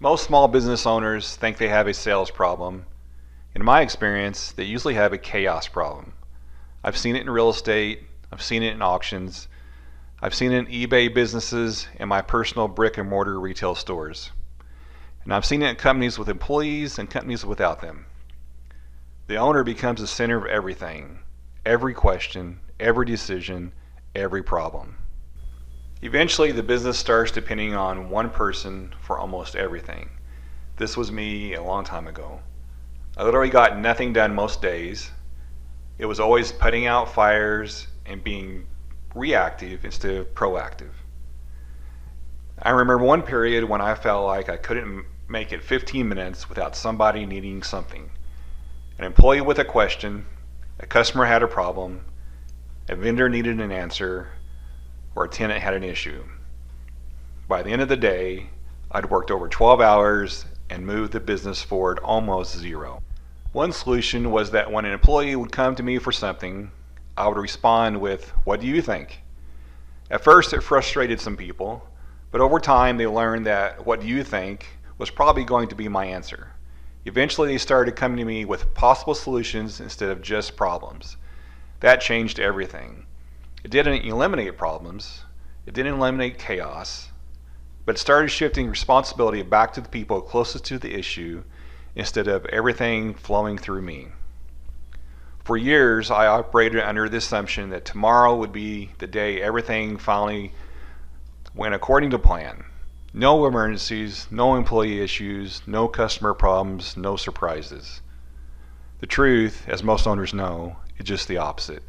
Most small business owners think they have a sales problem. In my experience, they usually have a chaos problem. I've seen it in real estate, I've seen it in auctions, I've seen it in eBay businesses and my personal brick and mortar retail stores. And I've seen it in companies with employees and companies without them. The owner becomes the center of everything, every question, every decision, every problem. Eventually, the business starts depending on one person for almost everything. This was me a long time ago. I literally got nothing done most days. It was always putting out fires and being reactive instead of proactive. I remember one period when I felt like I couldn't make it 15 minutes without somebody needing something. An employee with a question, a customer had a problem, a vendor needed an answer, or a tenant had an issue. By the end of the day, I'd worked over 12 hours and moved the business forward almost zero. One solution was that when an employee would come to me for something, I would respond with, "What do you think?" At first, it frustrated some people, but over time they learned that "what do you think" was probably going to be my answer. Eventually, they started coming to me with possible solutions instead of just problems. That changed everything. It didn't eliminate problems, it didn't eliminate chaos, but it started shifting responsibility back to the people closest to the issue instead of everything flowing through me. For years, I operated under the assumption that tomorrow would be the day everything finally went according to plan. No emergencies, no employee issues, no customer problems, no surprises. The truth, as most owners know, is just the opposite.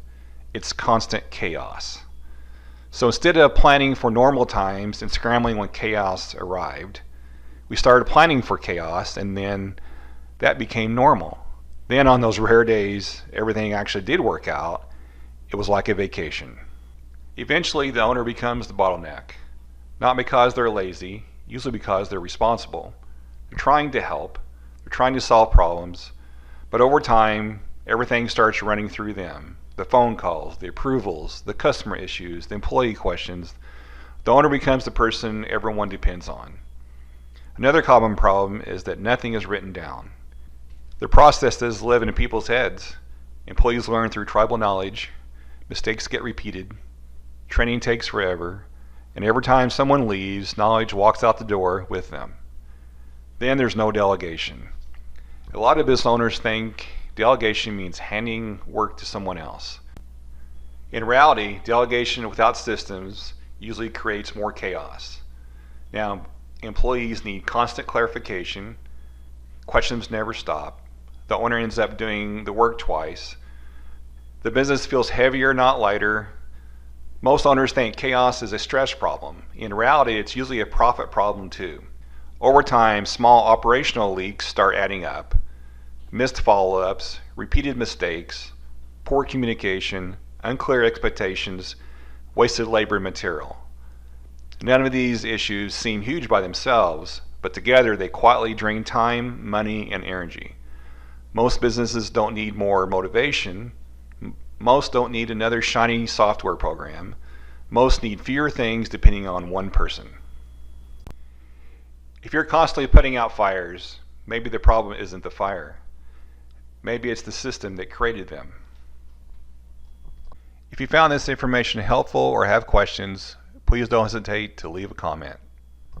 It's constant chaos. So instead of planning for normal times and scrambling when chaos arrived, we started planning for chaos, and then that became normal. Then on those rare days, everything actually did work out. It was like a vacation. Eventually, the owner becomes the bottleneck. Not because they're lazy, usually because they're responsible. They're trying to help, they're trying to solve problems, but over time, everything starts running through them. The phone calls, the approvals, the customer issues, the employee questions. The owner becomes the person everyone depends on. Another common problem is that nothing is written down. The processes live in people's heads. Employees learn through tribal knowledge, mistakes get repeated, training takes forever, and every time someone leaves, knowledge walks out the door with them. Then there's no delegation. A lot of business owners think delegation means handing work to someone else. In reality, delegation without systems usually creates more chaos. Now, employees need constant clarification, questions never stop, the owner ends up doing the work twice, the business feels heavier, not lighter. Most owners think chaos is a stress problem. In reality, it's usually a profit problem too. Over time, small operational leaks start adding up. Missed follow-ups, repeated mistakes, poor communication, unclear expectations, wasted labor and material. None of these issues seem huge by themselves, but together they quietly drain time, money, and energy. Most businesses don't need more motivation. Most don't need another shiny software program. Most need fewer things depending on one person. If you're constantly putting out fires, maybe the problem isn't the fire. Maybe it's the system that created them. If you found this information helpful or have questions, please don't hesitate to leave a comment.